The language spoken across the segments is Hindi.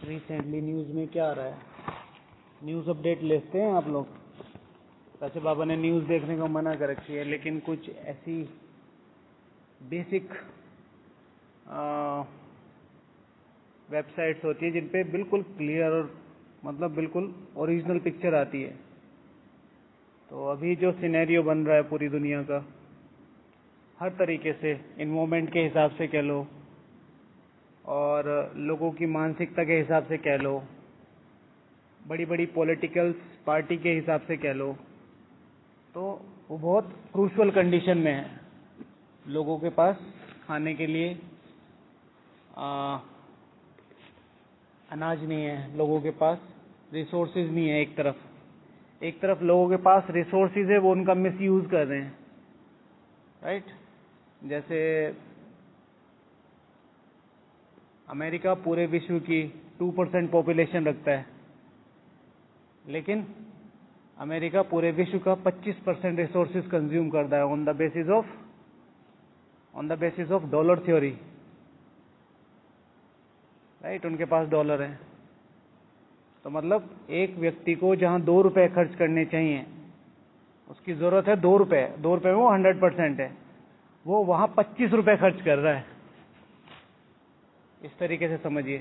रिसेंटली न्यूज़ में क्या आ रहा है, न्यूज़ अपडेट लेते हैं आप लोग। वैसे बाबा ने न्यूज़ देखने को मना कर रखी है, लेकिन कुछ ऐसी बेसिक वेबसाइट्स होती है जिन पे बिल्कुल क्लियर और मतलब बिल्कुल ओरिजिनल पिक्चर आती है। तो अभी जो सिनेरियो बन रहा है पूरी दुनिया का, हर तरीके से इन्वायरमेंट के हिसाब से कह लो और लोगों की मानसिकता के हिसाब से कह लो, बड़ी बड़ी पॉलिटिकल पार्टी के हिसाब से कह लो, तो वो बहुत क्रूशियल कंडीशन में है। लोगों के पास खाने के लिए अनाज नहीं है, लोगों के पास रिसोर्सेज नहीं है। एक तरफ लोगों के पास रिसोर्सेज है, वो उनका मिसयूज कर रहे हैं, राइट। जैसे अमेरिका पूरे विश्व की 2% पॉपुलेशन रखता है, लेकिन अमेरिका पूरे विश्व का 25% रिसोर्सेज कंज्यूम करता है on the basis of dollar theory, right. उनके पास डॉलर है, तो मतलब एक व्यक्ति को जहां 2 रुपए खर्च करने चाहिए, उसकी जरूरत है 2 रुपए, 2 रुपए में वो 100% है, वो वहां 25 रुपए खर्च कर रहा है। इस तरीके से समझिए,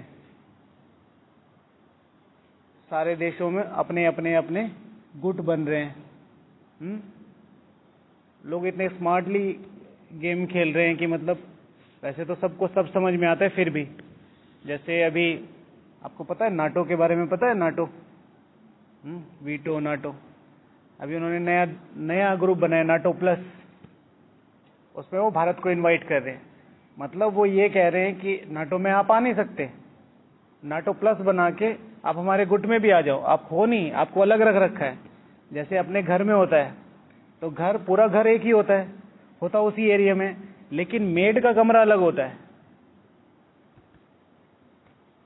सारे देशों में अपने अपने अपने गुट बन रहे हैं। लोग इतने स्मार्टली गेम खेल रहे हैं कि मतलब वैसे तो सबको सब समझ में आता है, फिर भी जैसे अभी आपको पता है नाटो के बारे में, पता है नाटो, वीटो नाटो। अभी उन्होंने नया ग्रुप बनाया नाटो प्लस, उसमें वो भारत को इनवाइट कर रहे हैं। मतलब वो ये कह रहे हैं कि नाटो में आप आ नहीं सकते, नाटो प्लस बना के आप हमारे गुट में भी आ जाओ, आप हो नहीं, आपको अलग रख रखा है। जैसे अपने घर में होता है, तो घर पूरा घर एक ही होता उसी एरिया में, लेकिन मेड का कमरा अलग होता है।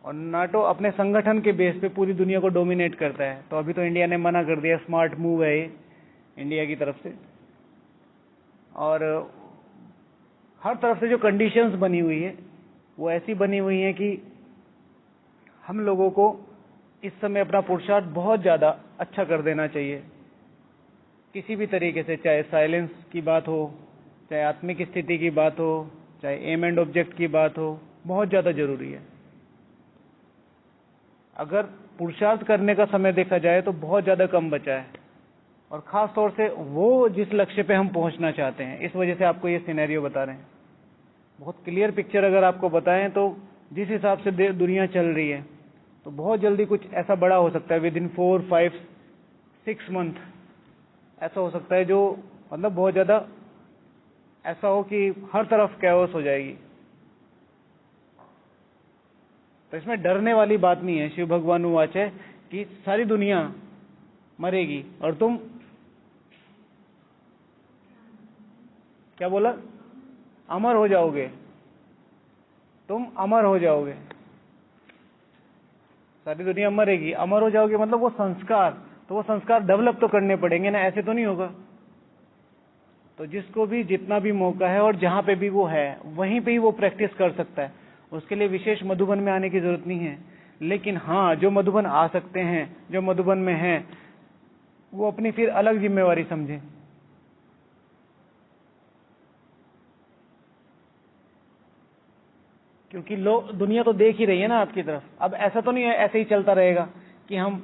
और नाटो अपने संगठन के बेस पे पूरी दुनिया को डोमिनेट करता है। तो अभी तो इंडिया ने मना कर दिया, स्मार्ट मूव है ये इंडिया की तरफ से। और हर तरफ से जो कंडीशंस बनी हुई है वो ऐसी बनी हुई है कि हम लोगों को इस समय अपना पुरुषार्थ बहुत ज्यादा अच्छा कर देना चाहिए, किसी भी तरीके से, चाहे साइलेंस की बात हो, चाहे आत्मिक स्थिति की बात हो, चाहे एम एंड ऑब्जेक्ट की बात हो, बहुत ज्यादा जरूरी है। अगर पुरुषार्थ करने का समय देखा जाए तो बहुत ज्यादा कम बचा है, और खास तौर से वो जिस लक्ष्य पे हम पहुंचना चाहते हैं। इस वजह से आपको ये सिनेरियो बता रहे हैं, बहुत क्लियर पिक्चर अगर आपको बताएं तो जिस हिसाब से दुनिया चल रही है, तो बहुत जल्दी कुछ ऐसा बड़ा हो सकता है, विद इन 4, 5, 6 मंथ ऐसा हो सकता है, जो मतलब बहुत ज्यादा ऐसा हो कि हर तरफ कैओस हो जाएगी। तो इसमें डरने वाली बात नहीं है। शिव भगवान वाच है कि सारी दुनिया मरेगी और तुम क्या बोला, अमर हो जाओगे, तुम अमर हो जाओगे। सारी दुनिया मरेगी, अमर हो जाओगे, मतलब वो संस्कार डेवलप तो करने पड़ेंगे ना, ऐसे तो नहीं होगा। तो जिसको भी जितना भी मौका है और जहां पे भी वो है वहीं पे ही वो प्रैक्टिस कर सकता है। उसके लिए विशेष मधुबन में आने की जरूरत नहीं है। लेकिन हाँ, जो मधुबन आ सकते हैं, जो मधुबन में हैं, वो अपनी फिर अलग जिम्मेवारी समझें। क्योंकि दुनिया तो देख ही रही है ना आपकी तरफ। अब ऐसा तो नहीं है ऐसे ही चलता रहेगा कि हम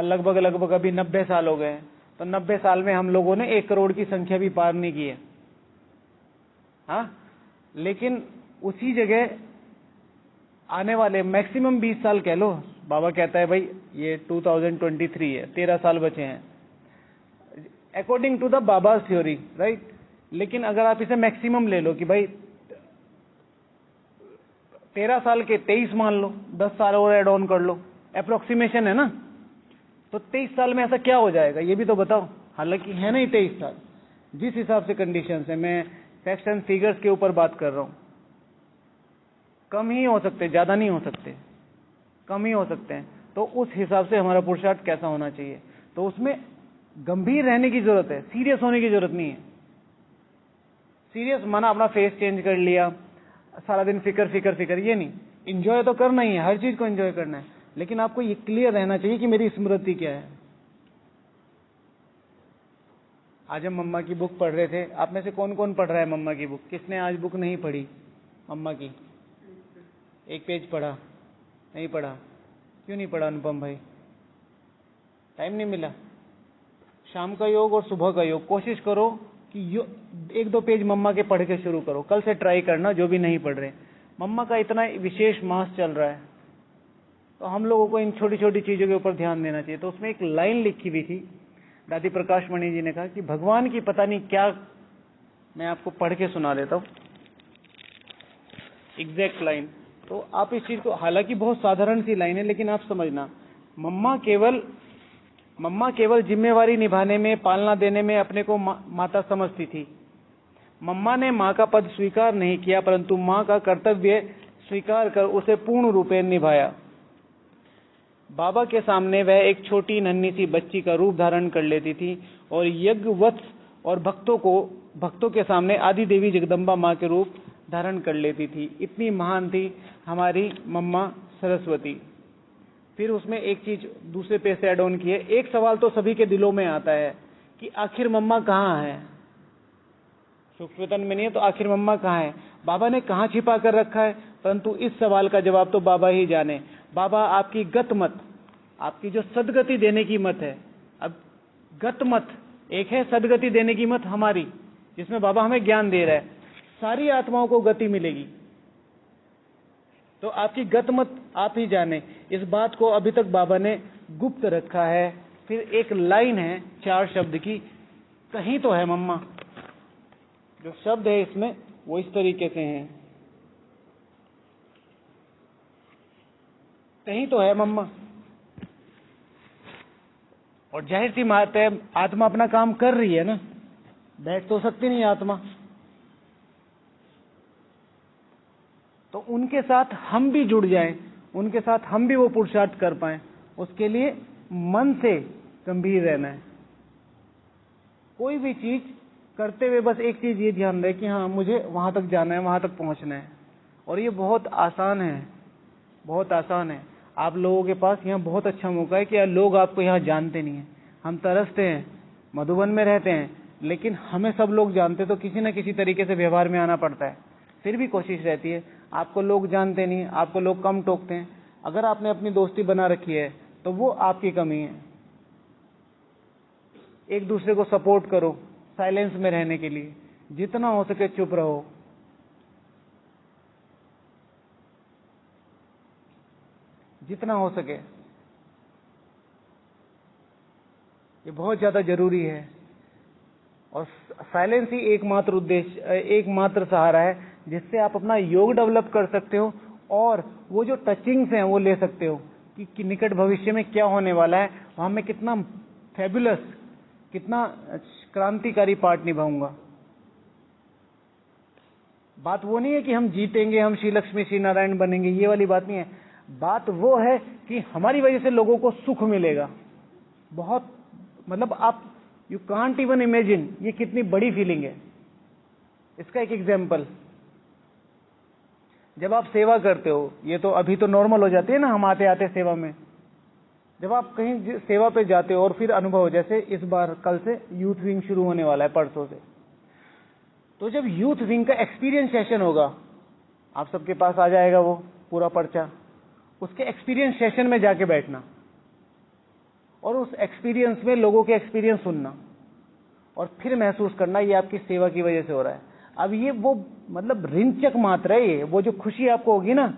लगभग अभी 90 साल हो गए, तो 90 साल में हम लोगों ने 1 करोड़ की संख्या भी पार नहीं की है। हाँ, लेकिन उसी जगह आने वाले मैक्सिमम 20 साल कह लो, बाबा कहता है भाई ये 2023 है, 13 साल बचे हैं according to the Baba's theory, right. लेकिन अगर आप इसे मैक्सिमम ले लो कि भाई 13 साल के 23 मान लो, 10 साल और एड ऑन कर लो, अप्रोक्सीमेशन है ना। तो 23 साल में ऐसा क्या हो जाएगा ये भी तो बताओ। हालांकि है नहीं 23 साल, जिस हिसाब से कंडीशन है, मैं फैक्ट्स एंड फिगर्स के ऊपर बात कर रहा हूं, कम ही हो सकते, ज्यादा नहीं हो सकते, कम ही हो सकते हैं। तो उस हिसाब से हमारा पुरुषार्थ कैसा होना चाहिए, तो उसमें गंभीर रहने की जरूरत है, सीरियस होने की जरूरत नहीं है। सीरियस माना अपना फेस चेंज कर लिया, सारा दिन फिकर, ये नहीं। एंजॉय तो करना ही है, हर चीज को एंजॉय करना है, लेकिन आपको ये क्लियर रहना चाहिए कि मेरी स्मृति क्या है। आज हम मम्मा की बुक पढ़ रहे थे, आप में से कौन कौन पढ़ रहा है मम्मा की बुक? किसने आज बुक नहीं पढ़ी मम्मा की? एक पेज पढ़ा? नहीं पढ़ा? क्यों नहीं पढ़ा अनुपम भाई? टाइम नहीं मिला? शाम का योग और सुबह का योग कोशिश करो कि 1-2 पेज मम्मा के पढ़ के शुरू करो। कल से ट्राई करना जो भी नहीं पढ़ रहे। मम्मा का इतना विशेष मास चल रहा है, तो हम लोगों को इन छोटी छोटी चीजों के ऊपर ध्यान देना चाहिए। तो उसमें एक लाइन लिखी हुई थी, दादी प्रकाश मणि जी ने कहा कि भगवान की पता नहीं क्या, मैं आपको पढ़ के सुना देता हूँ एग्जैक्ट लाइन। तो आप इस चीज को, हालांकि बहुत साधारण सी लाइन है, लेकिन आप समझना, मम्मा केवल जिम्मेवारी निभाने में, पालना देने में अपने को माता समझती थी। मम्मा ने माँ का पद स्वीकार नहीं किया, परंतु माँ का कर्तव्य स्वीकार कर उसे पूर्ण रूपेण निभाया। बाबा के सामने वह एक छोटी नन्ही सी बच्ची का रूप धारण कर लेती थी और यज्ञवत्स और भक्तों के सामने आदि देवी जगदम्बा माँ के रूप धारण कर लेती थी। इतनी महान थी हमारी मम्मा सरस्वती। फिर उसमें एक चीज दूसरे पेज से ऐड ऑन की है। एक सवाल तो सभी के दिलों में आता है कि आखिर मम्मा कहाँ है? सूक्ष्मतन में नहीं है तो आखिर मम्मा कहाँ है? बाबा ने कहाँ छिपा कर रखा है? परंतु इस सवाल का जवाब तो बाबा ही जाने। बाबा आपकी गत मत, आपकी जो सदगति देने की मत है, अब गत मत एक है, सदगति देने की मत हमारी, जिसमें बाबा हमें ज्ञान दे रहा है। सारी आत्माओं को गति मिलेगी, तो आपकी गत मत आप ही जाने। इस बात को अभी तक बाबा ने गुप्त रखा है। फिर एक लाइन है 4 शब्द की, कहीं तो है मम्मा। जो शब्द है इसमें वो इस तरीके से हैं, कहीं तो है मम्मा। और जाहिर सी बात है, आत्मा अपना काम कर रही है ना, बैठ तो सकती नहीं आत्मा। तो उनके साथ हम भी जुड़ जाएं, उनके साथ हम भी वो पुरुषार्थ कर पाएं, उसके लिए मन से गंभीर रहना है। कोई भी चीज करते हुए बस एक चीज ये ध्यान रहे कि हाँ, मुझे वहां तक जाना है, वहां तक पहुंचना है। और ये बहुत आसान है, बहुत आसान है। आप लोगों के पास यहाँ बहुत अच्छा मौका है कि लोग आपको यहाँ जानते नहीं है। हम तरसते हैं, मधुबन में रहते हैं, लेकिन हमें सब लोग जानते, तो किसी न किसी तरीके से व्यवहार में आना पड़ता है। फिर भी कोशिश रहती है। आपको लोग जानते नहीं, आपको लोग कम टोकते हैं। अगर आपने अपनी दोस्ती बना रखी है तो वो आपकी कमी है। एक दूसरे को सपोर्ट करो साइलेंस में रहने के लिए, जितना हो सके चुप रहो। जितना हो सके, ये बहुत ज्यादा जरूरी है। और साइलेंस ही एकमात्र उद्देश्य, एकमात्र सहारा है जिससे आप अपना योग डेवलप कर सकते हो और वो जो टचिंग्स हैं वो ले सकते हो कि निकट भविष्य में क्या होने वाला है, वहां मैं कितना फैबुलस, कितना क्रांतिकारी पार्ट निभाऊंगा। बात वो नहीं है कि हम जीतेंगे, हम श्री लक्ष्मी श्री नारायण बनेंगे, ये वाली बात नहीं है। बात वो है कि हमारी वजह से लोगों को सुख मिलेगा। बहुत, मतलब आप यू कांट इवन इमेजिन ये कितनी बड़ी फीलिंग है। इसका एक एग्जाम्पल, जब आप सेवा करते हो, ये तो अभी तो नॉर्मल हो जाती है ना, हम आते आते सेवा में, जब आप कहीं सेवा पे जाते हो और फिर अनुभव, जैसे इस बार कल से यूथ विंग शुरू होने वाला है, परसों से, तो जब यूथ विंग का एक्सपीरियंस सेशन होगा, आप सबके पास आ जाएगा वो पूरा पर्चा, उसके एक्सपीरियंस सेशन में जाके बैठना और उस एक्सपीरियंस में लोगों के एक्सपीरियंस सुनना और फिर महसूस करना ये आपकी सेवा की वजह से हो रहा है। अब ये वो मतलब रिंचक मात्र है, ये वो जो खुशी आपको होगी ना,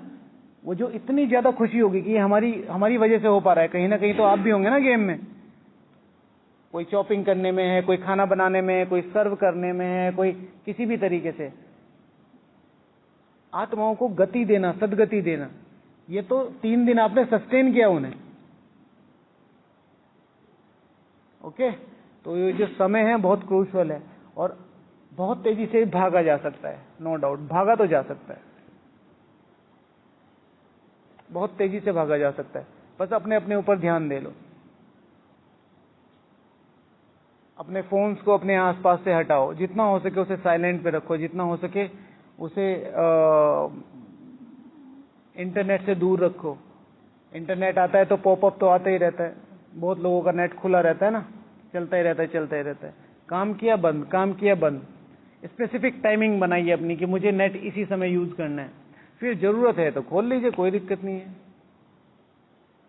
वो जो इतनी ज्यादा खुशी होगी कि ये हमारी वजह से हो पा रहा है। कहीं ना कहीं तो आप भी होंगे ना गेम में, कोई चॉपिंग करने में है, कोई खाना बनाने में है, कोई सर्व करने में है, कोई किसी भी तरीके से आत्माओं को गति देना, सदगति देना, ये तो 3 दिन आपने सस्टेन किया उन्हें। ओके, तो ये जो समय है बहुत क्रूशियल है और बहुत तेजी से भागा जा सकता है, नो डाउट, भागा तो जा सकता है, बहुत तेजी से भागा जा सकता है। बस अपने अपने ऊपर ध्यान दे लो, अपने फोन्स को अपने आसपास से हटाओ, जितना हो सके उसे साइलेंट पे रखो, जितना हो सके उसे इंटरनेट से दूर रखो। इंटरनेट आता है तो पॉपअप तो आता ही रहता है, बहुत लोगों का नेट खुला रहता है ना, चलता ही रहता है, चलता ही रहता है। काम किया बंद, काम किया बंद। स्पेसिफिक टाइमिंग बनाइए अपनी कि मुझे नेट इसी समय यूज करना है, फिर जरूरत है तो खोल लीजिए, कोई दिक्कत नहीं है।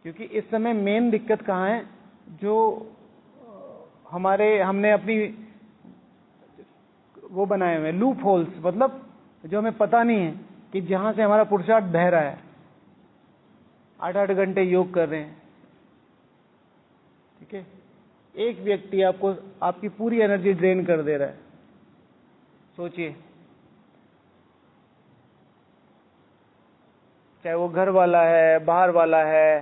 क्योंकि इस समय मेन दिक्कत कहाँ है, जो हमने अपनी वो बनाए हुए लूप होल्स, मतलब जो हमें पता नहीं है कि जहां से हमारा पुरुषार्थ बह रहा है। 8-8 घंटे योग कर रहे हैं, ठीक है, एक व्यक्ति आपको आपकी पूरी एनर्जी ड्रेन कर दे रहा है। सोचिए, चाहे वो घर वाला है, बाहर वाला है,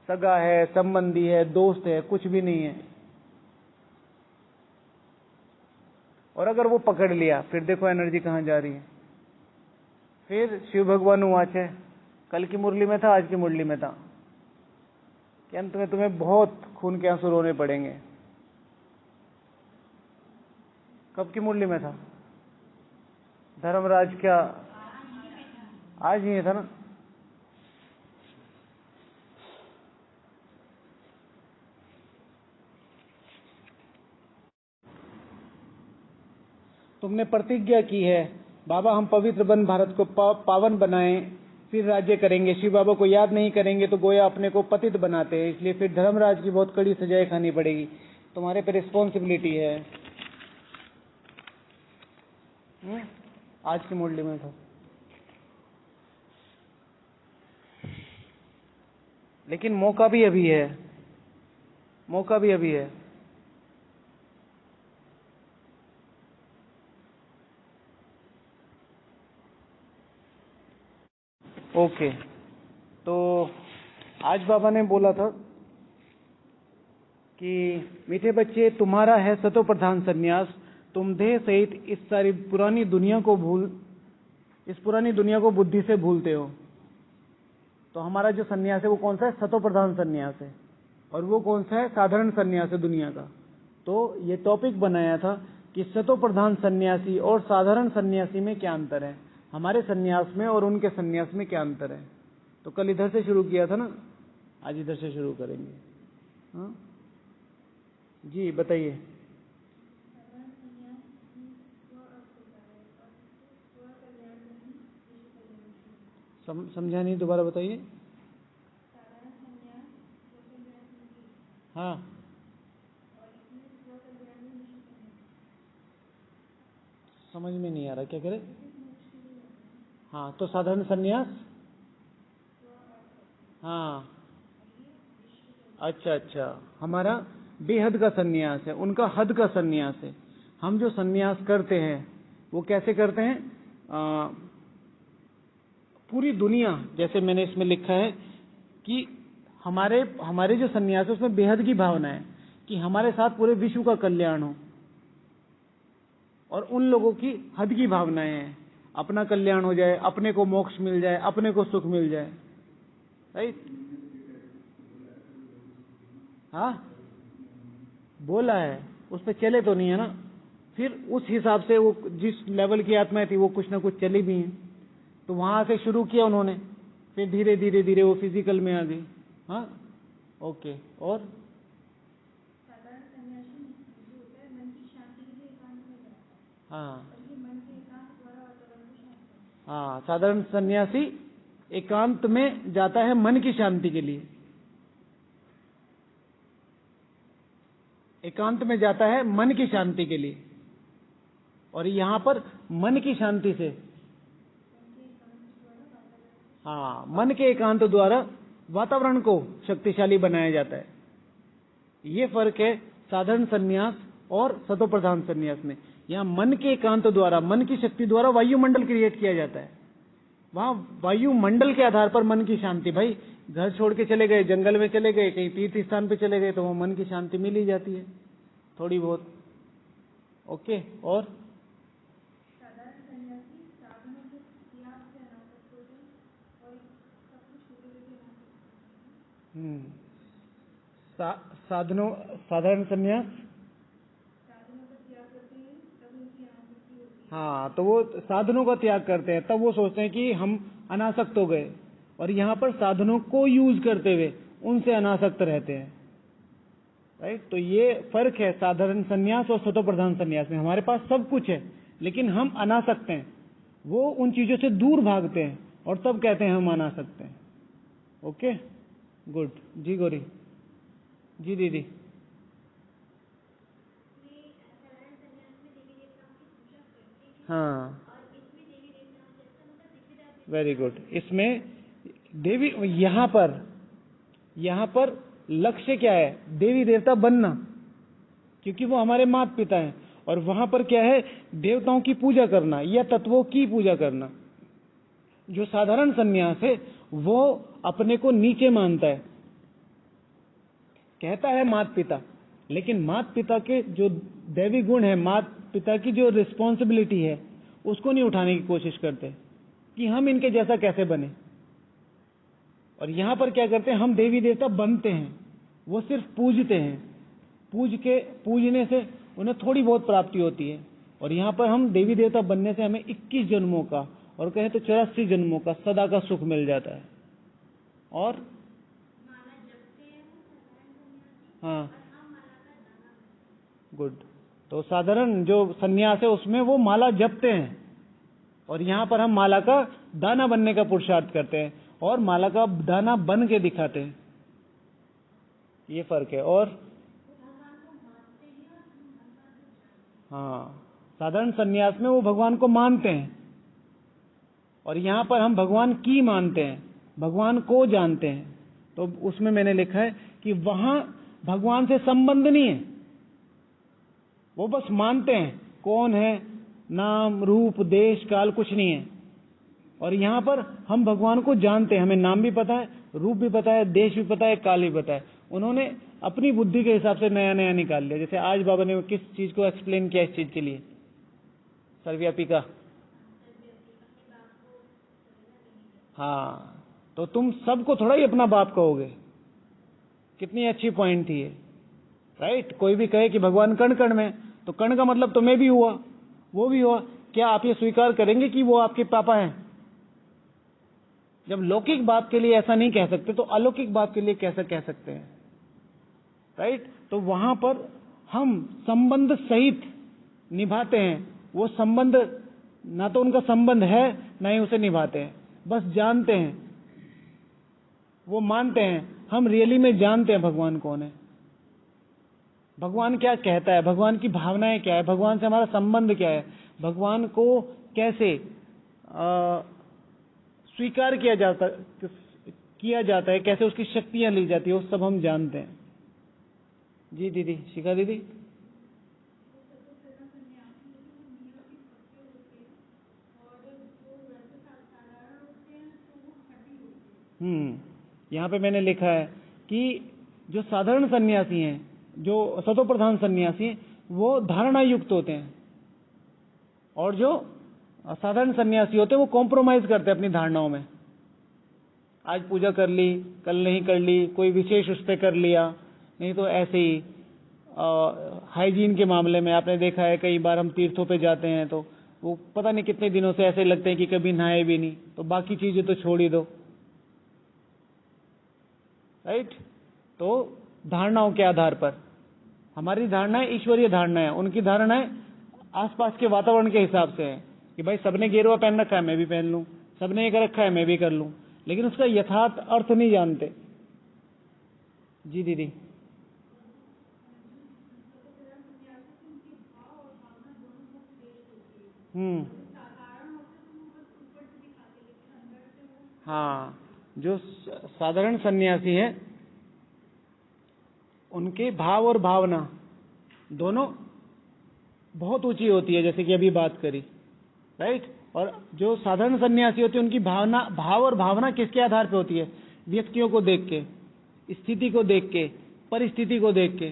सगा है, संबंधी है, दोस्त है, कुछ भी नहीं है, और अगर वो पकड़ लिया, फिर देखो एनर्जी कहां जा रही है। फिर शिव भगवान उवाच है, कल की मुरली में था, आज की मुरली में था कि अंत में तुम्हें बहुत खून के आंसू रोने पड़ेंगे। कब की मुरली में था? धर्मराज क्या आज ही था ना? तुमने प्रतिज्ञा की है, बाबा हम पवित्र बन भारत को पावन बनाएं, फिर राज्य करेंगे। शिव बाबा को याद नहीं करेंगे तो गोया अपने को पतित बनाते हैं, इसलिए फिर धर्मराज की बहुत कड़ी सजाएं खानी पड़ेगी। तुम्हारे पे रिस्पॉन्सिबिलिटी है। आज की मुरली में था, लेकिन मौका भी अभी है, मौका भी अभी है। ओके, तो आज बाबा ने बोला था कि मीठे बच्चे, तुम्हारा है सतो प्रधान संन्यास, तुम देह सहित इस सारी पुरानी दुनिया को इस पुरानी दुनिया को बुद्धि से भूलते हो। तो हमारा जो संन्यास है वो कौन सा है? सतो प्रधान संन्यास है। और वो कौन सा है? साधारण संन्यास है दुनिया का। तो ये टॉपिक बनाया था कि सतो प्रधान सन्यासी और साधारण सन्यासी में क्या अंतर है, हमारे सन्यास में और उनके सन्यास में क्या अंतर है। तो कल इधर से शुरू किया था ना, आज इधर से शुरू करेंगे। हाँ जी, बताइए। समझा नहीं, दोबारा बताइए। हाँ, समझ में नहीं आ रहा, क्या करे? हाँ, तो साधारण सन्यास, हाँ, अच्छा अच्छा, हमारा बेहद का सन्यास है, उनका हद का सन्यास है। हम जो सन्यास करते हैं वो कैसे करते हैं? पूरी दुनिया, जैसे मैंने इसमें लिखा है कि हमारे हमारे जो सन्यास है उसमें बेहद की भावना है कि हमारे साथ पूरे विश्व का कल्याण हो, और उन लोगों की हद की भावनाएं हैं, अपना कल्याण हो जाए, अपने को मोक्ष मिल जाए, अपने को सुख मिल जाए। राइट? हाँ, बोला है, उस पर चले तो नहीं है ना। फिर उस हिसाब से वो जिस लेवल की आत्माएं थी वो कुछ ना कुछ चली भी हैं। तो वहां से शुरू किया उन्होंने, फिर धीरे धीरे धीरे वो फिजिकल में आ गई। हाँ, ओके। और हाँ हाँ, साधारण सन्यासी एकांत में जाता है मन की शांति के लिए, एकांत में जाता है मन की शांति के लिए। और यहां पर मन की शांति से, हाँ, मन के एकांत द्वारा वातावरण को शक्तिशाली बनाया जाता है। ये फर्क है साधारण सन्यास और सतो प्रधान सन्यास में। यहाँ मन के एकांत द्वारा, मन की शक्ति द्वारा वायुमंडल क्रिएट किया जाता है। वहां वायुमंडल के आधार पर मन की शांति, भाई घर छोड़ के चले गए, जंगल में चले गए, कहीं तीर्थ स्थान पे चले गए, तो वहां मन की शांति मिल ही जाती है थोड़ी बहुत। ओके। और साधनों, साधारण संन्यास, हाँ, तो वो साधनों का त्याग करते हैं, तब वो सोचते हैं कि हम अनासक्त हो गए, और यहाँ पर साधनों को यूज करते हुए उनसे अनासक्त रहते हैं। राइट, तो ये फर्क है साधारण संन्यास और सतो प्रधान संन्यास में। हमारे पास सब कुछ है लेकिन हम अनासक्त हैं, वो उन चीजों से दूर भागते हैं और तब कहते हैं हम अनासक्त हैं। Okay, good. जी गौरी जी। दीदी, हाँ, वेरी गुड। इसमें देवी, यहाँ पर लक्ष्य क्या है? देवी देवता बनना, क्योंकि वो हमारे माता पिता हैं। और वहां पर क्या है? देवताओं की पूजा करना या तत्वों की पूजा करना। जो साधारण सन्यास है वो अपने को नीचे मानता है, कहता है माता पिता, लेकिन माता पिता के जो दैवी गुण है, माता पिता की जो रिस्पॉन्सिबिलिटी है, उसको नहीं उठाने की कोशिश करते कि हम इनके जैसा कैसे बने। और यहां पर क्या करते हैं? हम देवी देवता बनते हैं, वो सिर्फ पूजते हैं। पूजने से उन्हें थोड़ी बहुत प्राप्ति होती है। और यहां पर हम देवी देवता बनने से हमें 21 जन्मों का, और कहें तो 84 जन्मों का सदा का सुख मिल जाता है। और हाँ, गुड। तो साधारण जो सन्यास है उसमें वो माला जपते हैं, और यहां पर हम माला का दाना बनने का पुरुषार्थ करते हैं और माला का दाना बन के दिखाते हैं। ये फर्क है। और हाँ, साधारण सन्यास में वो भगवान को मानते हैं, और यहां पर हम भगवान की मानते हैं, भगवान को जानते हैं। तो उसमें मैंने लिखा है कि वहां भगवान से संबंध नहीं है, वो बस मानते हैं कौन है, नाम रूप देश काल कुछ नहीं है। और यहां पर हम भगवान को जानते हैं, हमें नाम भी पता है, रूप भी पता है, देश भी पता है, काल भी पता है। उन्होंने अपनी बुद्धि के हिसाब से नया नया निकाल लिया। जैसे आज बाबा ने किस चीज को एक्सप्लेन किया इस चीज के लिए? सर्वव्यापी का। हाँ, तो तुम सबको थोड़ा ही अपना बाप कहोगे। कितनी अच्छी पॉइंट थी ये। राइट, कोई भी कहे कि भगवान कण कण में, तो कण का मतलब तो मैं भी हुआ, वो भी हुआ। क्या आप ये स्वीकार करेंगे कि वो आपके पापा हैं? जब लौकिक बात के लिए ऐसा नहीं कह सकते तो अलौकिक बात के लिए कैसे कह सकते हैं? राइट, तो वहां पर हम संबंध सहित निभाते हैं। वो संबंध ना तो उनका संबंध है ना ही उसे निभाते हैं, बस जानते हैं, वो मानते हैं। हम रियली में जानते हैं भगवान कौन है, भगवान क्या कहता है, भगवान की भावनाएं क्या है, भगवान से हमारा संबंध क्या है, भगवान को कैसे स्वीकार किया जाता है, कैसे उसकी शक्तियां ली जाती है, वो सब हम जानते हैं। जी दीदी, शिखा दीदी। यहाँ पे मैंने लिखा है कि जो साधारण सन्यासी हैं, जो सतो प्रधान सन्यासी हैं, वो धारणा युक्त होते हैं, और जो साधारण सन्यासी होते हैं वो कॉम्प्रोमाइज करते हैं अपनी धारणाओं में। आज पूजा कर ली, कल नहीं कर ली, कोई विशेष उस पर कर लिया, नहीं तो ऐसे ही। हाइजीन के मामले में आपने देखा है, कई बार हम तीर्थों पे जाते हैं तो वो पता नहीं कितने दिनों से ऐसे लगते हैं कि कभी नहाए भी नहीं, तो बाकी चीजें तो छोड़ ही दो। राइट, तो धारणाओं के आधार पर हमारी धारणाएं ईश्वरीय धारणा है, उनकी धारणाएं आसपास के वातावरण के हिसाब से है कि भाई सबने गेरुआ पहन रखा है मैं भी पहन लूं, सबने ये कर रखा है मैं भी कर लूं, लेकिन उसका यथार्थ अर्थ नहीं जानते। जी दीदी। हाँ, जो साधारण सन्यासी हैं उनके भाव और भावना दोनों बहुत ऊंची होती है, जैसे कि अभी बात करी। राइट, और जो साधारण सन्यासी होते हैं उनकी भाव और भावना किसके आधार पे होती है? व्यक्तियों को देख के, स्थिति को देख के, परिस्थिति को देख के।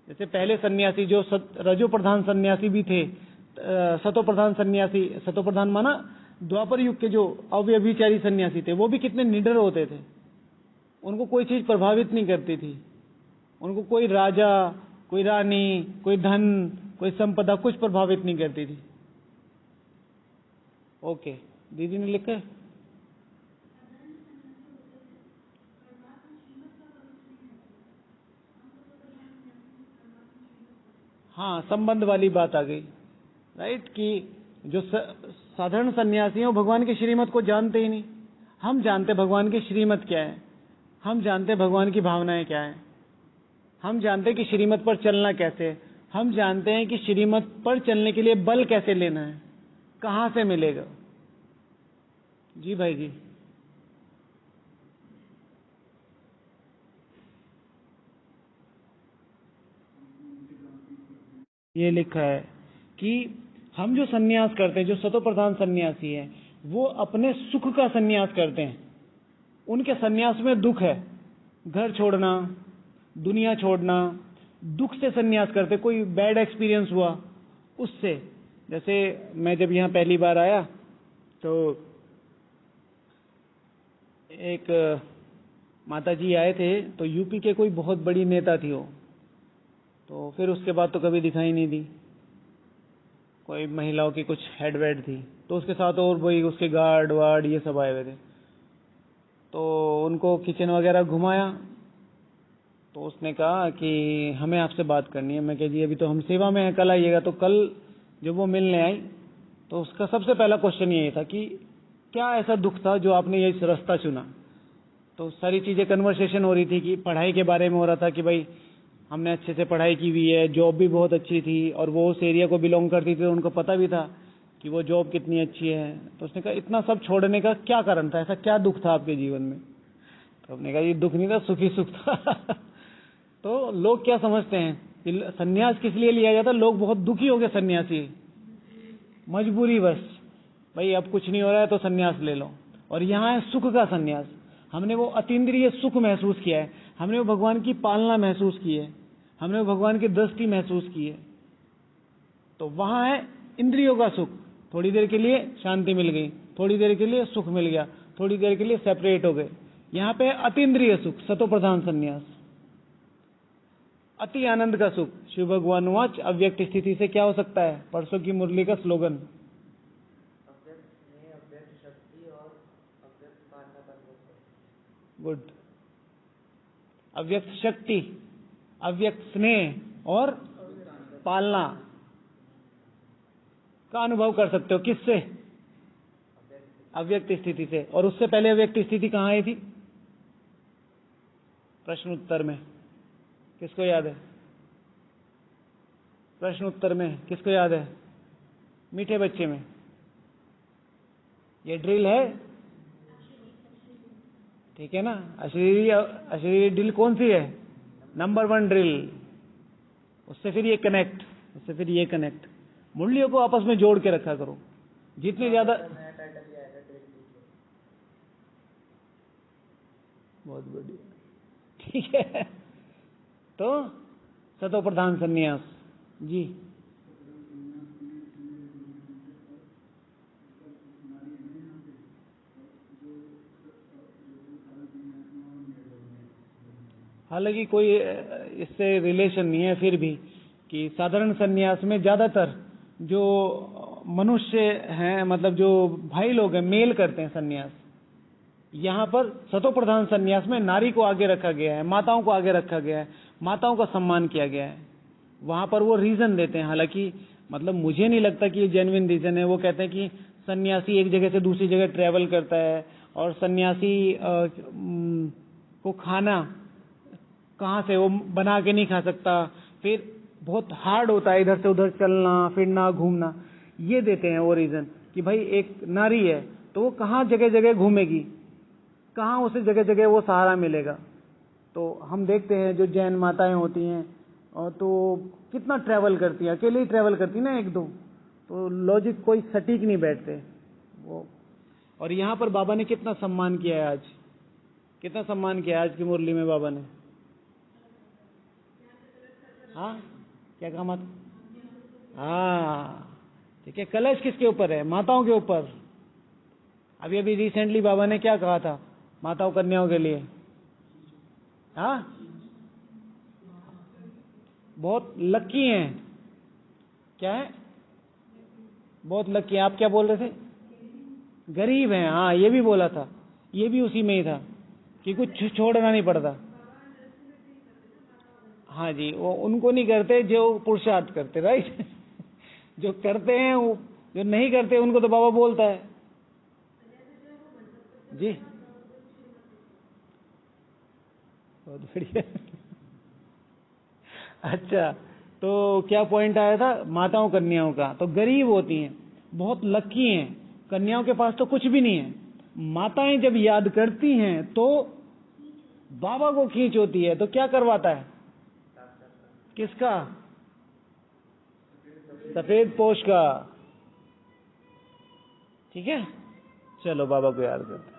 जैसे पहले सन्यासी जो रजो प्रधान सन्यासी भी थे, सतो प्रधान सन्यासी, सतो प्रधान माना द्वापर युग के जो अव्यभिचारी सन्यासी थे, वो भी कितने निडर होते थे। उनको कोई चीज प्रभावित नहीं करती थी, उनको कोई राजा, कोई रानी, कोई धन, कोई संपदा कुछ प्रभावित नहीं करती थी। ओके, दीदी ने लिखा है। हाँ, संबंध वाली बात आ गई, राइट, कि जो साधारण सन्यासी हैं वो भगवान की श्रीमत को जानते ही नहीं। हम जानते भगवान की श्रीमत क्या है, हम जानते भगवान की भावनाएं क्या है, हम जानते कि श्रीमत पर चलना कैसे है, हम जानते हैं कि श्रीमत पर चलने के लिए बल कैसे लेना है, कहां से मिलेगा। जी भाई जी। ये लिखा है कि हम जो सन्यास करते हैं, जो सतो प्रधान सन्यासी है, वो अपने सुख का सन्यास करते हैं। उनके सन्यास में दुख है, घर छोड़ना, दुनिया छोड़ना, दुख से सन्यास करते। कोई बैड एक्सपीरियंस हुआ उससे, जैसे मैं जब यहाँ पहली बार आया तो एक माता जी आए थे, तो यूपी के कोई बहुत बड़ी नेता थी वो, तो फिर उसके बाद तो कभी दिखाई नहीं दी। कोई महिलाओं की कुछ हेड वेड थी, तो उसके साथ और वही उसके गार्ड वार्ड ये सब आए हुए थे। तो उनको किचन वगैरह घुमाया, तो उसने कहा कि हमें आपसे बात करनी है। मैं कह जी अभी तो हम सेवा में हैं, कल आइएगा। तो कल जब वो मिलने आई तो उसका सबसे पहला क्वेश्चन यही था कि क्या ऐसा दुख था जो आपने ये रास्ता चुना। तो सारी चीज़ें कन्वर्सेशन हो रही थी कि पढ़ाई के बारे में हो रहा था कि भाई हमने अच्छे से पढ़ाई की हुई है, जॉब भी बहुत अच्छी थी, और वो उस एरिया को बिलोंग करती थी, तो उनको पता भी था कि वो जॉब कितनी अच्छी है। तो उसने कहा इतना सब छोड़ने का क्या कारण था, ऐसा क्या दुख था आपके जीवन में। तो हमने कहा ये दुख नहीं था, सुखी सुख था। तो लोग क्या समझते हैं कि सन्यास किस लिए लिया जाता है। लोग बहुत दुखी हो गए सन्यासी, मजबूरी बस, भाई अब कुछ नहीं हो रहा है तो सन्यास ले लो। और यहाँ है सुख का सन्यास। हमने वो अतीन्द्रिय सुख महसूस किया है, हमने वो भगवान की पालना महसूस की है, हमने वो भगवान की दृष्टि महसूस की है। तो वहां है इंद्रियों का सुख, थोड़ी देर के लिए शांति मिल गई, थोड़ी देर के लिए सुख मिल गया, थोड़ी देर के लिए सेपरेट हो गए। यहाँ पे अतीन्द्रिय सुख, सतो प्रधान संन्यास। अति आनंद का सुख, शिव भगवान वाच अव्यक्त स्थिति से क्या हो सकता है, परसों की मुरली का स्लोगन। गुड। अव्यक्त शक्ति, अव्यक्त स्नेह और पालना का अनुभव कर सकते हो। किससे? अव्यक्त स्थिति से। और उससे पहले अव्यक्त स्थिति कहाँ आई थी? प्रश्न उत्तर में। किसको याद है? प्रश्न उत्तर में किसको याद है? मीठे बच्चे में। ये ड्रिल है, ठीक है ना। अशरीरी ड्रिल कौन सी है? Number 1 drill. उससे फिर ये कनेक्ट, उससे फिर ये कनेक्ट। मुरलियों को आपस में जोड़ के रखा करो जितने ज्यादा। बहुत बढ़िया, ठीक है। तो सतो प्रधान संन्यास जी। हालांकि कोई इससे रिलेशन नहीं है, फिर भी कि साधारण संन्यास में ज्यादातर जो मनुष्य हैं, मतलब जो भाई लोग हैं, मेल करते हैं संन्यास। यहाँ पर सतो प्रधान संन्यास में नारी को आगे रखा गया है, माताओं को आगे रखा गया है, माताओं का सम्मान किया गया है। वहां पर वो रीजन देते हैं, हालांकि मतलब मुझे नहीं लगता कि ये जेन्युइन रीजन है। वो कहते हैं कि सन्यासी एक जगह से दूसरी जगह ट्रेवल करता है, और सन्यासी को खाना कहाँ से वो बना के नहीं खा सकता, फिर बहुत हार्ड होता है इधर से उधर चलना फिरना घूमना। ये देते हैं वो रीजन कि भाई एक नारी है तो वो कहाँ जगह जगह घूमेगी, कहाँ उसे जगह जगह वो सहारा मिलेगा। तो हम देखते हैं जो जैन माताएं होती हैं और तो कितना ट्रैवल करती हैं, अकेले ही ट्रैवल करती ना एक दो, तो लॉजिक कोई सटीक नहीं बैठते वो। और यहाँ पर बाबा ने कितना सम्मान किया है आज, कितना सम्मान किया आज की मुरली में बाबा ने। हाँ क्या कहा माता? हाँ ठीक है। कलश किसके ऊपर है? माताओं के ऊपर। अभी अभी रिसेंटली बाबा ने क्या कहा था माताओं कन्याओं के लिए? हाँ बहुत लकी हैं। क्या है? बहुत लकी हैं। आप क्या बोल रहे थे? गरीब हैं, हाँ ये भी बोला था, ये भी उसी में ही था कि कुछ छोड़ना नहीं पड़ता। हाँ जी, वो उनको नहीं करते जो पुरुषार्थ करते, राइट। जो करते हैं वो, जो नहीं करते उनको तो बाबा बोलता है जी। बहुत बढ़िया। अच्छा, तो क्या पॉइंट आया था माताओं कन्याओं का? तो गरीब होती हैं, बहुत लकी हैं, कन्याओं के पास तो कुछ भी नहीं है। माताएं जब याद करती हैं तो बाबा को खींच होती है, तो क्या करवाता है? किसका? सफेद पोश का। ठीक है, चलो बाबा को याद करते हैं।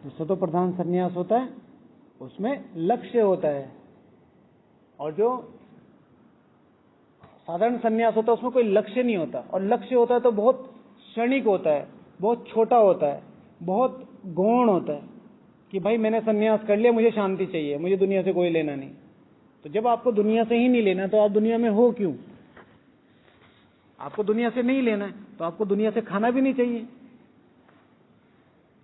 तो सतो प्रधान संन्यास होता है, उसमें लक्ष्य होता है, और जो साधारण संन्यास होता है उसमें कोई लक्ष्य नहीं होता, और लक्ष्य होता है तो बहुत क्षणिक होता है, बहुत छोटा होता है, बहुत गौण होता है कि भाई मैंने संन्यास कर लिया, मुझे शांति चाहिए, मुझे दुनिया से कोई लेना नहीं। तो जब आपको दुनिया से ही नहीं लेना तो आप दुनिया में हो क्यों? आपको दुनिया से नहीं लेना है तो आपको दुनिया से खाना भी नहीं चाहिए,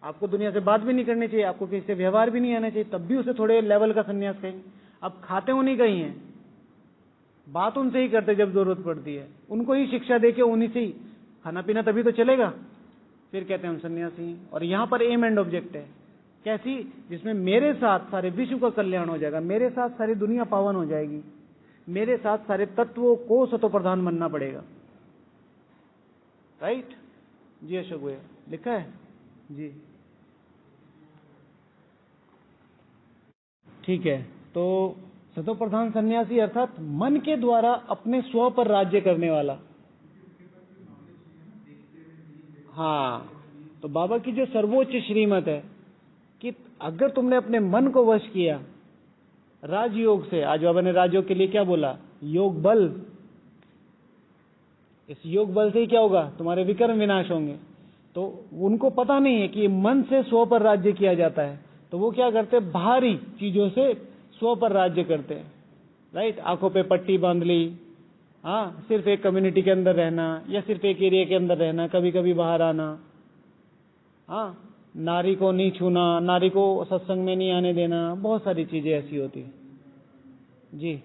आपको दुनिया से बात भी नहीं करनी चाहिए, आपको किसी से व्यवहार भी नहीं आना चाहिए, तब भी उसे थोड़े लेवल का संन्यास कहेंगे। अब खाते उन्हीं का ही है, बात उनसे ही करते जब जरूरत पड़ती है, उनको ही शिक्षा देके उन्हीं से ही खाना पीना तभी तो चलेगा, फिर कहते हैं हम सन्यासी हैं। और यहाँ पर एम एंड ऑब्जेक्ट है, कैसी? जिसमें मेरे साथ सारे विश्व का कल्याण हो जाएगा, मेरे साथ सारी दुनिया पावन हो जाएगी, मेरे साथ सारे तत्वों को सतो प्रधान बनना पड़ेगा, राइट जी। अशोक भैया लिखा है जी, ठीक है। तो सतो प्रधान सन्यासी अर्थात मन के द्वारा अपने स्व पर राज्य करने वाला। हाँ, तो बाबा की जो सर्वोच्च श्रीमत है कि अगर तुमने अपने मन को वश किया राजयोग से, आज बाबा ने राजयोग के लिए क्या बोला? योग बल। इस योग बल से ही क्या होगा? तुम्हारे विकर्म विनाश होंगे। तो उनको पता नहीं है कि मन से स्व पर राज्य किया जाता है, तो वो क्या करते हैं? बाहरी चीजों से स्व पर राज्य करते हैं, राइट। आंखों पे पट्टी बांध ली, हाँ, सिर्फ एक कम्युनिटी के अंदर रहना या सिर्फ एक एरिया के अंदर रहना, कभी कभी बाहर आना, हाँ, नारी को नहीं छूना, नारी को सत्संग में नहीं आने देना, बहुत सारी चीजें ऐसी होती है जी।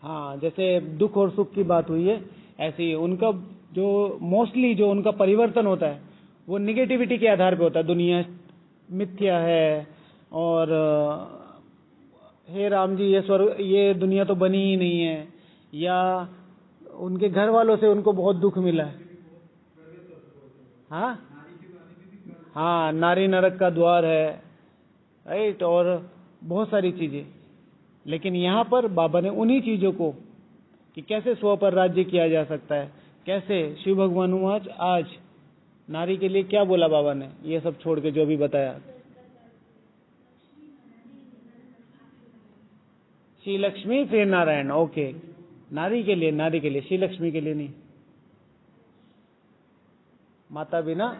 हाँ, जैसे दुख और सुख की बात हुई है, ऐसे ही उनका जो मोस्टली जो उनका परिवर्तन होता है वो निगेटिविटी के आधार पे होता है। दुनिया मिथ्या है, और हे राम जी ये स्वर्ग, ये दुनिया तो बनी ही नहीं है, या उनके घर वालों से उनको बहुत दुख मिला है। हाँ हाँ, नारी नरक का द्वार है, राइट, और बहुत सारी चीजें। लेकिन यहाँ पर बाबा ने उन्हीं चीजों को कि कैसे स्व पर राज्य किया जा सकता है, कैसे शिव भगवान आज नारी के लिए क्या बोला बाबा ने, ये सब छोड़ के जो भी बताया। श्री लक्ष्मी फिर नारायण, ओके, नारी के लिए, नारी के लिए, श्री लक्ष्मी के लिए नहीं। माता बिना,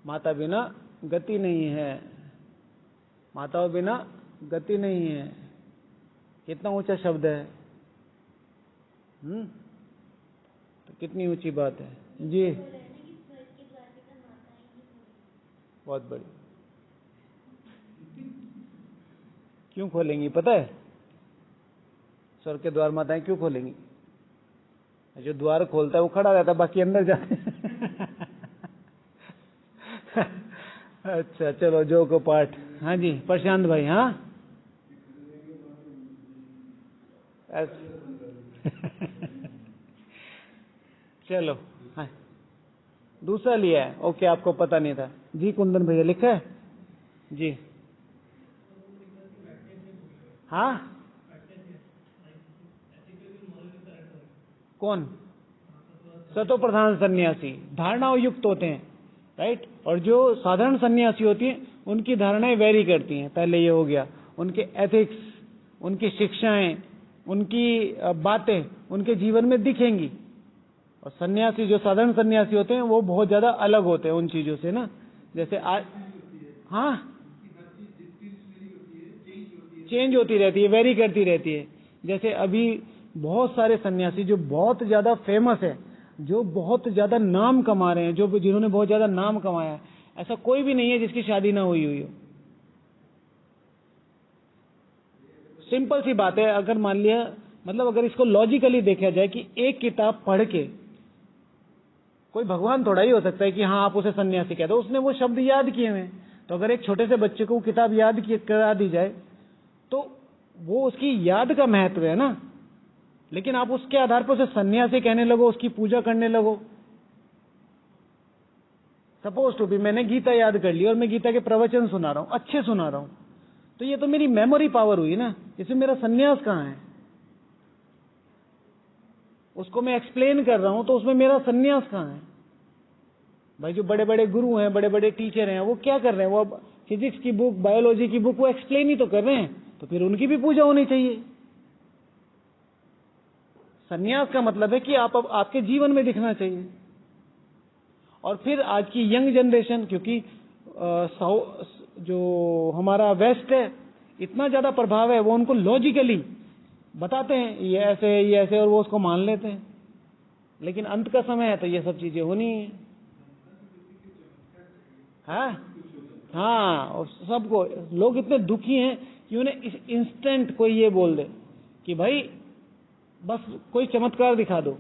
माता बिना गति नहीं है, माताओं बिना गति नहीं है। कितना ऊंचा शब्द है, तो कितनी ऊंची बात है जी। बहुत बड़ी। क्यों खोलेंगी पता है? स्वर्ग के द्वार माताएं क्यों खोलेंगी? जो द्वार खोलता है वो खड़ा रहता है, बाकी अंदर जाते अच्छा, चलो जो को पाठ। हाँ जी प्रशांत भाई, हाँ चलो, हाँ दूसरा लिया है, ओके, आपको पता नहीं था जी। कुंदन भैया लिखा है जी। हाँ, कौन? सतो प्रधान सन्यासी धारणाओं युक्त होते हैं, राइट। और जो साधारण सन्यासी होती हैं उनकी धारणाएं वेरी करती हैं। पहले ये हो गया, उनके एथिक्स, उनकी शिक्षाएं, उनकी बातें उनके जीवन में दिखेंगी। और सन्यासी, जो साधारण सन्यासी होते हैं, वो बहुत ज्यादा अलग होते हैं उन चीजों से ना। जैसे आज, हाँ, चेंज होती रहती है, वेरी करती रहती है। जैसे अभी बहुत सारे सन्यासी जो बहुत ज्यादा फेमस है, जो बहुत ज्यादा नाम कमा रहे हैं, जो जिन्होंने बहुत ज्यादा नाम कमाया है, ऐसा कोई भी नहीं है जिसकी शादी ना हुई हुई हो। सिंपल सी बात है, अगर मान लिया, मतलब अगर इसको लॉजिकली देखा जाए कि एक किताब पढ़ के कोई भगवान थोड़ा ही हो सकता है कि हाँ आप उसे सन्यासी कह दो, उसने वो शब्द याद किए हुए। तो अगर एक छोटे से बच्चे को किताब याद करा दी जाए तो वो उसकी याद का महत्व है ना, लेकिन आप उसके आधार पर उसे सन्यासी कहने लगो, उसकी पूजा करने लगो। सपोज टू भी मैंने गीता याद कर ली और मैं गीता के प्रवचन सुना रहा हूं, अच्छे सुना रहा हूं, तो ये तो मेरी मेमोरी पावर हुई ना, इसमें मेरा सन्यास कहां है? उसको मैं एक्सप्लेन कर रहा हूं तो उसमें मेरा सन्यास कहां है? भाई जो बड़े बड़े गुरु हैं, बड़े बड़े टीचर हैं, वो क्या कर रहे हैं? वो फिजिक्स की बुक, बायोलॉजी की बुक वो एक्सप्लेन ही तो कर रहे हैं, तो फिर उनकी भी पूजा होनी चाहिए। सन्यास का मतलब है कि आप अब आपके जीवन में दिखना चाहिए। और फिर आज की यंग जनरेशन, क्योंकि जो हमारा वेस्ट है, इतना ज्यादा प्रभाव है, वो उनको लॉजिकली बताते हैं ये ऐसे, और वो उसको मान लेते हैं। लेकिन अंत का समय है तो ये सब चीजें होनी है। हाँ, और सबको, लोग इतने दुखी हैं कि उन्हें इस इंस्टेंट कोई ये बोल दे कि भाई बस कोई चमत्कार दिखा दो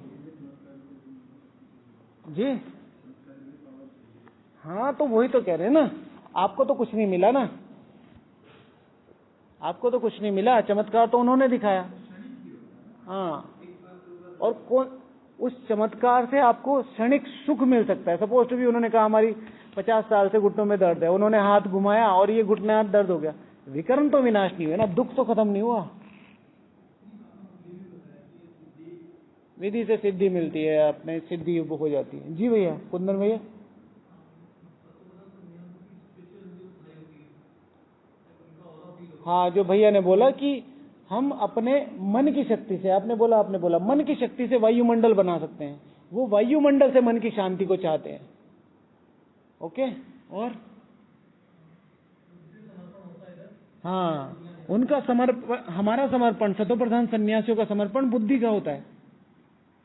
जी। हाँ, तो वही तो कह रहे हैं ना, आपको तो कुछ नहीं मिला ना, आपको तो कुछ नहीं मिला, चमत्कार तो उन्होंने दिखाया। हाँ, और कौन उस चमत्कार से आपको क्षणिक सुख मिल सकता है। सपोज टू भी उन्होंने कहा हमारी 50 साल से घुटनों में दर्द है, उन्होंने हाथ घुमाया और ये घुटने हाथ दर्द हो गया, विकर्ण तो विनाश नहीं हुआ ना, दुख तो खत्म नहीं हुआ। विधि से सिद्धि मिलती है, अपने सिद्धि हो जाती है। जी भैया, कुंदन भैया। हाँ, जो भैया ने बोला कि हम अपने मन की शक्ति से, आपने बोला मन की शक्ति से वायुमंडल बना सकते हैं। वो वायुमंडल से मन की शांति को चाहते हैं। ओके, और हाँ, उनका समर्पण, हमारा समर्पण, शतोप्रधान सन्यासियों का समर्पण बुद्धि का होता है,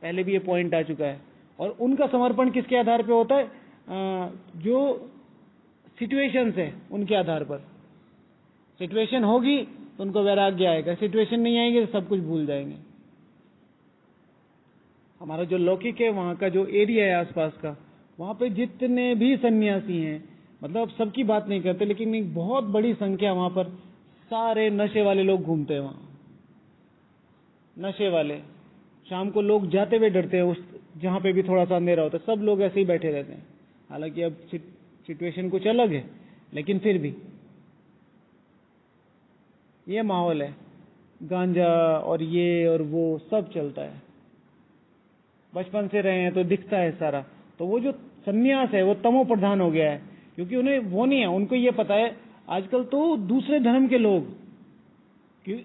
पहले भी ये पॉइंट आ चुका है। और उनका समर्पण किसके आधार पे होता है? जो सिचुएशंस है उनके आधार पर। सिचुएशन होगी तो उनको वैराग्य आएगा, सिचुएशन नहीं आएगी तो सब कुछ भूल जाएंगे। हमारा जो लौकिक है, वहां का जो एरिया है आसपास का, वहां पे जितने भी सन्यासी हैं, मतलब सबकी बात नहीं करते, लेकिन एक बहुत बड़ी संख्या वहां पर सारे नशे वाले लोग घूमते हैं। वहां नशे वाले, शाम को लोग जाते हुए डरते हैं, उस जहां पे भी थोड़ा सा अंधेरा होता है, सब लोग ऐसे ही बैठे रहते हैं। हालांकि अब सिचुएशन कुछ अलग है, लेकिन फिर भी ये माहौल है। गांजा और ये और वो सब चलता है, बचपन से रहे हैं तो दिखता है सारा। तो वो जो सन्यास है वो तमो प्रधान हो गया है, क्योंकि उन्हें वो नहीं है, उनको ये पता है। आजकल तो दूसरे धर्म के लोग,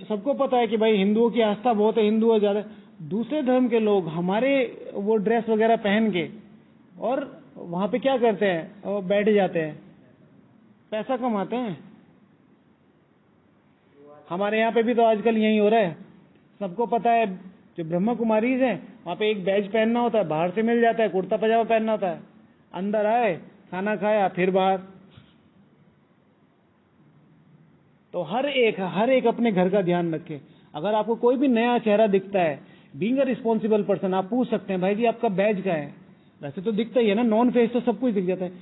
सबको पता है कि भाई हिंदुओं की आस्था बहुत है, हिंदू ज्यादा, दूसरे धर्म के लोग हमारे वो ड्रेस वगैरह पहन के और वहां पे क्या करते हैं, और बैठ जाते हैं, पैसा कमाते हैं। हमारे यहाँ पे भी तो आजकल यही हो रहा है। सबको पता है, जो ब्रह्मा कुमारीज है वहां पे एक बैज पहनना होता है, बाहर से मिल जाता है, कुर्ता पजामा पहनना होता है, अंदर आए, खाना खाया, फिर बाहर। तो हर एक अपने घर का ध्यान रखे। अगर आपको कोई भी नया चेहरा दिखता है, बीइंग अ रिस्पॉन्सिबल पर्सन, आप पूछ सकते हैं भाई जी आपका बैज क्या है। वैसे तो दिखता ही है ना, नॉन फेस तो सब कुछ दिख जाता है।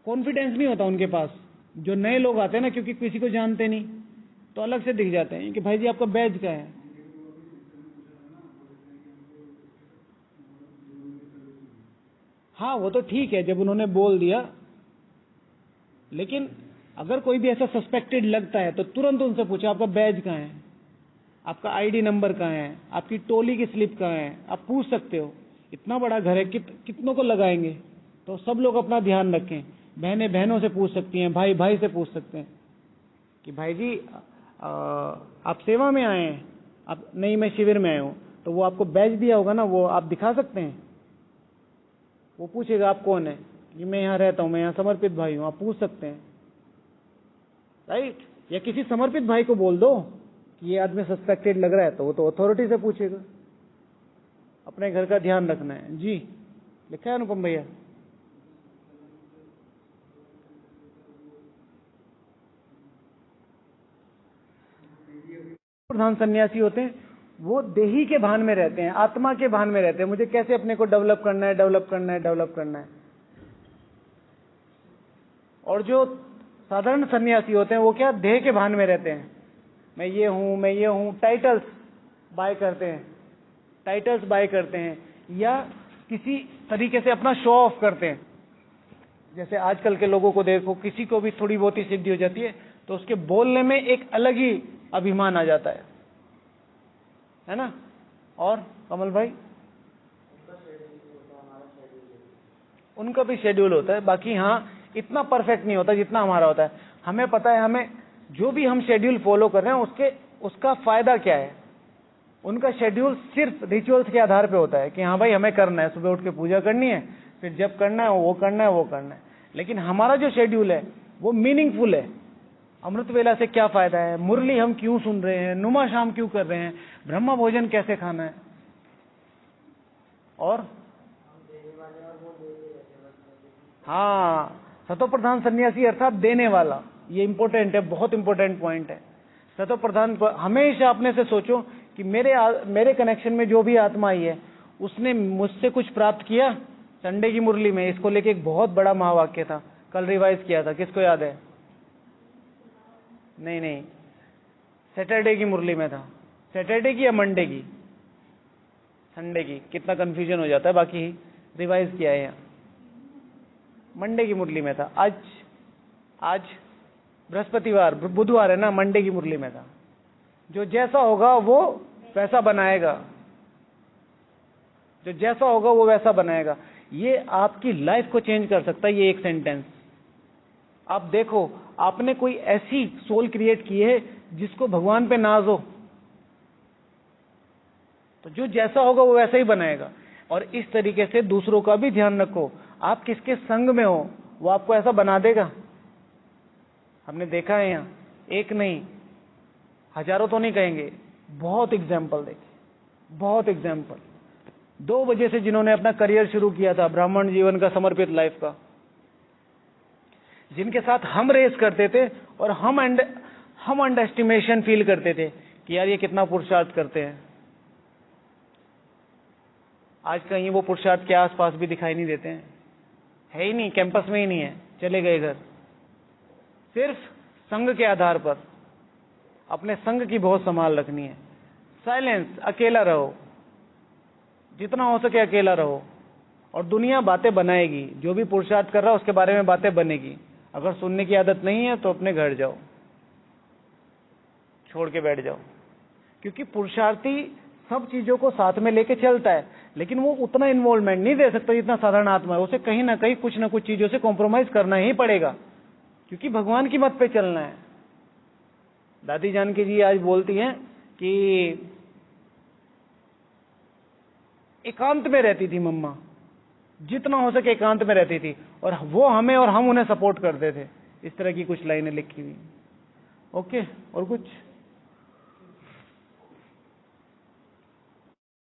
कॉन्फिडेंस नहीं होता उनके पास, जो नए लोग आते हैं ना, क्योंकि किसी को जानते नहीं, तो अलग से दिख जाते हैं कि भाई जी आपका बैज क्या है। हाँ, वो तो ठीक है जब उन्होंने बोल दिया, लेकिन अगर कोई भी ऐसा सस्पेक्टेड लगता है तो तुरंत उनसे पूछो आपका बैज कहाँ है, आपका आईडी नंबर कहाँ है, आपकी टोली की स्लिप कहाँ है। आप पूछ सकते हो। इतना बड़ा घर है, कितनों को लगाएंगे। तो सब लोग अपना ध्यान रखें। बहनें बहनों से पूछ सकती हैं, भाई भाई से पूछ सकते हैं कि भाई जी आप सेवा में आए हैं, आप नहीं, मैं शिविर में आया हूँ, तो वो आपको बैज दिया होगा ना, वो आप दिखा सकते हैं। वो पूछेगा आप कौन है, कि मैं यहाँ रहता हूँ, मैं यहाँ समर्पित भाई हूँ, आप पूछ सकते हैं, राइट। या किसी समर्पित भाई को बोल दो कि ये आदमी सस्पेक्टेड लग रहा है, तो वो तो अथॉरिटी से पूछेगा। अपने घर का ध्यान रखना है जी। लिखा है अनुपम भैया? प्रधान सन्यासी होते हैं वो देही के भान में रहते हैं, आत्मा के भान में रहते हैं, मुझे कैसे अपने को डेवलप करना है, डेवलप करना है, डेवलप करना है। और जो साधारण सन्यासी होते हैं वो क्या, देह के भान में रहते हैं, मैं ये हूं, मैं ये हूं। टाइटल्स बाय करते हैं, टाइटल्स बाय करते हैं, या किसी तरीके से अपना शो ऑफ करते हैं। जैसे आजकल के लोगों को देखो, किसी को भी थोड़ी बहुत ही सिद्धि हो जाती है तो उसके बोलने में एक अलग ही अभिमान आ जाता है ना। और कमल भाई, उनका भी शेड्यूल होता है, बाकी हाँ इतना परफेक्ट नहीं होता जितना हमारा होता है। हमें पता है, हमें जो भी हम शेड्यूल फॉलो कर रहे हैं उसका फायदा क्या है। उनका शेड्यूल सिर्फ रिचुअल्स के आधार पे होता है कि हाँ भाई हमें करना है, सुबह उठ के पूजा करनी है, फिर जब करना है वो करना है, वो करना है। लेकिन हमारा जो शेड्यूल है वो मीनिंगफुल है। अमृत वेला से क्या फायदा है, मुरली हम क्यों सुन रहे हैं, नुमा शाम क्यों कर रहे हैं, ब्रह्म भोजन कैसे खाना है, और हाँ सतो प्रधान सन्यासी अर्थात देने वाला। ये इंपॉर्टेंट है, बहुत इंपॉर्टेंट पॉइंट है। सतो प्रधान, हमेशा अपने से सोचो कि मेरे कनेक्शन में जो भी आत्मा आई है उसने मुझसे कुछ प्राप्त किया। संडे की मुरली में इसको लेके एक बहुत बड़ा महावाक्य था, कल रिवाइज किया था, किसको याद है? नहीं, सैटरडे की मुरली में था। सैटरडे की या मंडे की? संडे की, कितना कंफ्यूजन हो जाता है, बाकी रिवाइज किया है यहाँ। मंडे की मुरली में था। आज बृहस्पतिवार, बुधवार है ना, मंडे की मुरली में था। जो जैसा होगा वो वैसा बनाएगा, जो जैसा होगा वो वैसा बनाएगा। ये आपकी लाइफ को चेंज कर सकता है, ये एक सेंटेंस। आप देखो, आपने कोई ऐसी सोल क्रिएट की है जिसको भगवान पे नाज हो, तो जो जैसा होगा वो वैसा ही बनाएगा। और इस तरीके से दूसरों का भी ध्यान रखो, आप किसके संग में हो वो आपको ऐसा बना देगा। हमने देखा है यहाँ, एक नहीं हजारों तो नहीं कहेंगे, बहुत एग्जाम्पल देखे, बहुत एग्जाम्पल। 2 बजे से जिन्होंने अपना करियर शुरू किया था, ब्राह्मण जीवन का, समर्पित लाइफ का, जिनके साथ हम रेस करते थे और हम अंडर एस्टिमेशन फील करते थे कि यार ये कितना पुरुषार्थ करते हैं, आज कहीं वो पुरुषार्थ के आसपास भी दिखाई नहीं देते हैं, है ही नहीं, कैंपस में ही नहीं है, चले गए घर। सिर्फ संघ के आधार पर अपने संघ की बहुत संभाल रखनी है। साइलेंस, अकेला रहो, जितना हो सके अकेला रहो, और दुनिया बातें बनाएगी। जो भी पुरुषार्थ कर रहा है उसके बारे में बातें बनेगी। अगर सुनने की आदत नहीं है तो अपने घर जाओ, छोड़ के बैठ जाओ, क्योंकि पुरुषार्थी सब चीजों को साथ में लेके चलता है, लेकिन वो उतना इन्वॉल्वमेंट नहीं दे सकता जितना साधारण आत्मा है। उसे कहीं ना कहीं कुछ ना कुछ चीजों से कॉम्प्रोमाइज करना ही पड़ेगा, क्योंकि भगवान की मत पे चलना है। दादी जानकी जी आज बोलती हैं कि एकांत में रहती थी मम्मा, जितना हो सके एकांत में रहती थी, और वो हमें और हम उन्हें सपोर्ट करते थे। इस तरह की कुछ लाइनें लिखी हुई। ओके, और कुछ?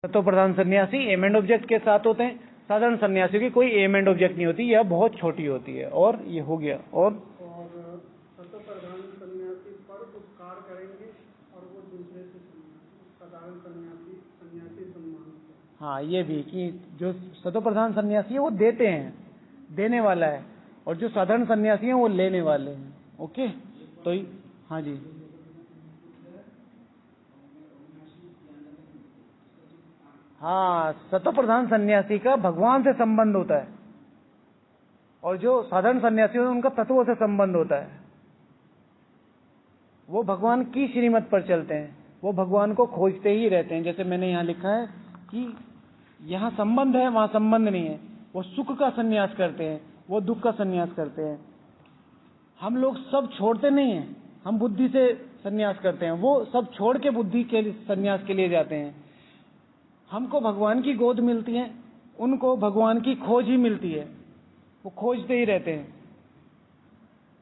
सतो प्रधान सन्यासी एम एंड ऑब्जेक्ट के साथ होते हैं। साधारण सन्यासियों की कोई एम एंड ऑब्जेक्ट नहीं होती, यह बहुत छोटी होती है। और ये हो गया। और सतो प्रधान सन्यासी पर उपकार करेंगे और वो दूसरे से साधारण सन्यासी सम्मान। हाँ, ये भी कि जो सतो प्रधान सन्यासी है वो देते हैं, देने वाला है, और जो साधारण सन्यासी है वो लेने वाले हैं। ओके, तो हाँ जी, हाँ, सतो प्रधान सन्यासी का भगवान से संबंध होता है, और जो साधारण सन्यासी है उनका तत्वों से संबंध होता है। वो भगवान की श्रीमत पर चलते हैं, वो भगवान को खोजते ही रहते हैं। जैसे मैंने यहाँ लिखा है कि यहाँ संबंध है, वहां संबंध नहीं है। वो सुख का संन्यास करते हैं, वो दुख का संन्यास करते हैं। हम लोग सब छोड़ते नहीं हैं, हम बुद्धि से संन्यास करते हैं, वो सब छोड़ के बुद्धि के संन्यास के लिए जाते हैं। हमको भगवान की गोद मिलती है, उनको भगवान की खोज ही मिलती है, वो खोजते ही रहते हैं।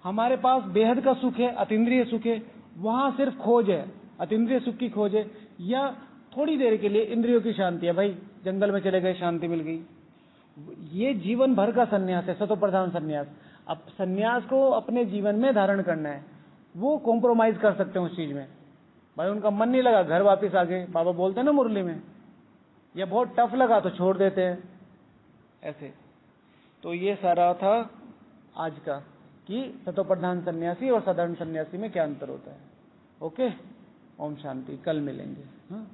हमारे पास बेहद का सुख है, अतीन्द्रिय सुख है, वहां सिर्फ खोज है, अतीन्द्रिय सुख की खोज है, या थोड़ी देर के लिए इंद्रियों की शांति है। भाई जंगल में चले गए, शांति मिल गई, ये जीवन भर का सन्यास है, सतो प्रधान सन्यास। अब सन्यास को अपने जीवन में धारण करना है, वो कॉम्प्रोमाइज कर सकते हैं उस चीज में। भाई उनका मन नहीं लगा, घर वापस आ गए, बाबा बोलते हैं ना मुरली में, या बहुत टफ लगा तो छोड़ देते हैं ऐसे। तो ये सारा था आज का कि सतो प्रधान सन्यासी और साधारण सन्यासी में क्या अंतर होता है। ओके, ओम शांति, कल मिलेंगे। हाँ।